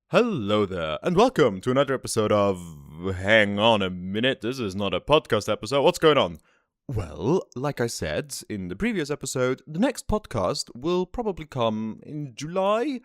Hello there, and welcome to another episode of Hang on a minute, this is not a podcast episode, what's going on? Well, like I said in the previous episode, the next podcast will probably come in July,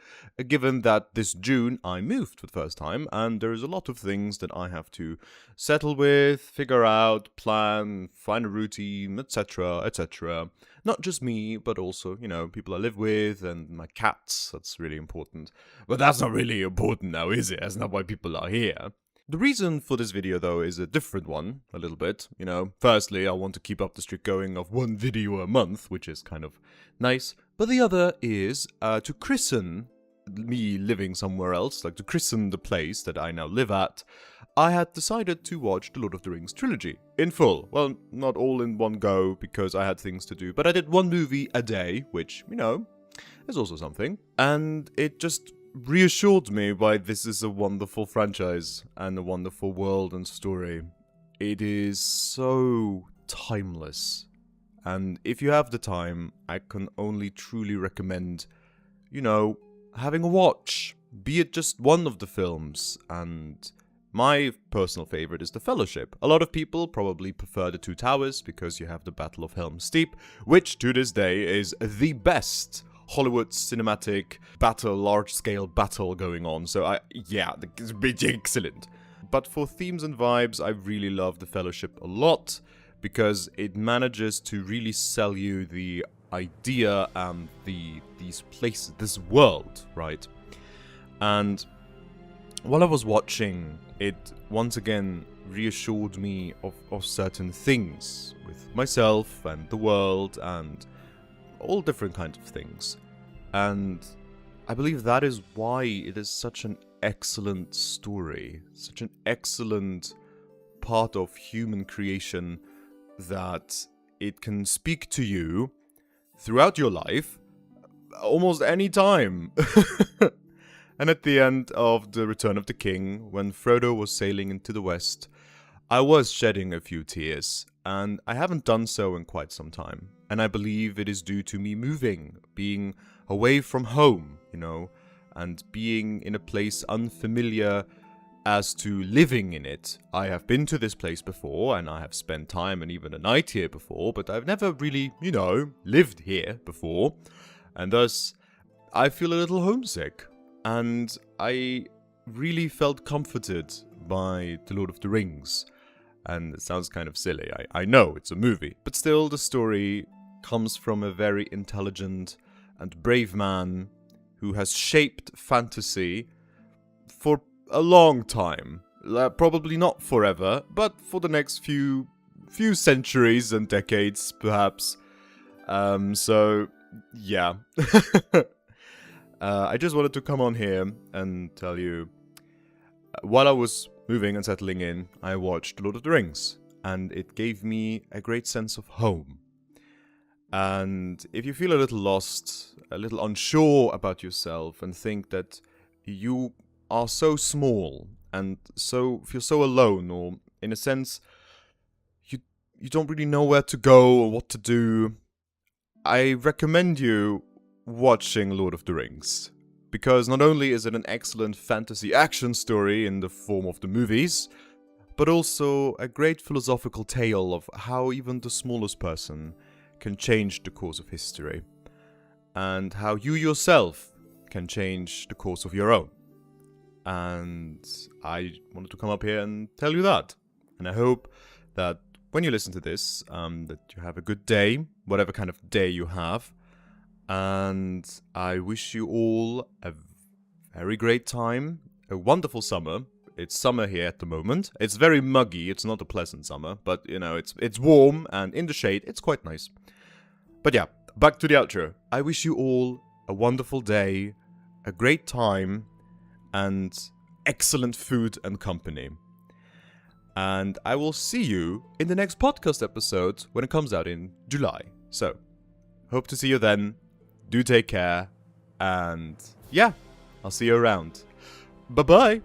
given that this June I moved for the first time, and there's a lot of things that I have to settle with, figure out, plan, find a routine, etc., etc. Not just me, but also, people I live with and my cats, that's really important. But that's not really important now, is it? That's not why people are here. The reason for this video, though, is a different one, a little bit. Firstly, I want to keep up the streak going of one video a month, which is kind of nice. But the other is to christen me living somewhere else, like to christen the place that I now live at. I had decided to watch the Lord of the Rings trilogy in full. Well, not all in one go, because I had things to do, but I did one movie a day, which, is also something. And it just reassured me why this is a wonderful franchise and a wonderful world and story. It is so timeless. And if you have the time, I can only truly recommend, having a watch. Be it just one of the films. And my personal favorite is The Fellowship. A lot of people probably prefer The Two Towers because you have the Battle of Helm's Deep, which to this day is the best Hollywood cinematic battle, large-scale battle going on. So it's excellent. But for themes and vibes, I really love The Fellowship a lot because it manages to really sell you the idea and these places, this world, right? And while I was watching, it once again reassured me of certain things with myself and the world and all different kinds of things. And I believe that is why it is such an excellent story, such an excellent part of human creation, that it can speak to you throughout your life, almost any time. And at the end of The Return of the King, when Frodo was sailing into the west, I was shedding a few tears, and I haven't done so in quite some time. And I believe it is due to me moving, being away from home, and being in a place unfamiliar as to living in it. I have been to this place before, and I have spent time and even a night here before, but I've never really, lived here before. And thus, I feel a little homesick. And I really felt comforted by The Lord of the Rings. And it sounds kind of silly, I know, it's a movie. But still, the story comes from a very intelligent and brave man who has shaped fantasy for a long time. Probably not forever, but for the next few centuries and decades, perhaps. So, yeah. I just wanted to come on here and tell you, while I was moving and settling in, I watched Lord of the Rings, and it gave me a great sense of home. And if you feel a little lost, a little unsure about yourself, and think that you are so small and feel so alone, or in a sense, you don't really know where to go or what to do, I recommend you watching Lord of the Rings. Because not only is it an excellent fantasy action story in the form of the movies, but also a great philosophical tale of how even the smallest person can change the course of history, and how you yourself can change the course of your own. And I wanted to come up here and tell you that. And I hope that when you listen to this, that you have a good day, whatever kind of day you have. And I wish you all a very great time, a wonderful summer. It's summer here at the moment. It's very muggy, it's not a pleasant summer, but it's warm and in the shade, it's quite nice. But yeah, back to the outro. I wish you all a wonderful day, a great time, and excellent food and company. And I will see you in the next podcast episode when it comes out in July. So, hope to see you then. Do take care, and yeah, I'll see you around. Bye-bye!